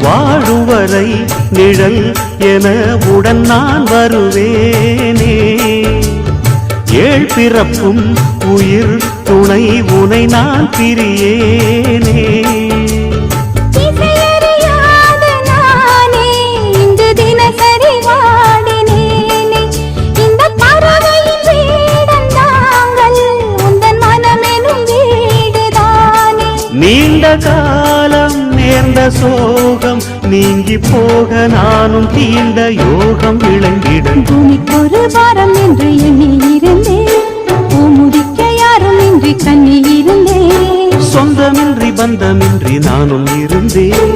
வாழும் வரை நிழல் என உடன் நான் வருவேனே. ஏழ் பிறப்பும் உயிர் துணை உனை நான் பிரியேனே. நீண்ட காலம் நேர்ந்த சோகம் நீங்கி போக நானும் தீண்ட யோகம் விளங்கிடும். பூமிக்கொரு வாரம் என்று எண்ணி இருந்தேன், பூமுடிக்க யாரும் இன்றி கண்ணி இருந்தேன். சொந்தமின்றி பந்தமின்றி நானும் இருந்தேன்.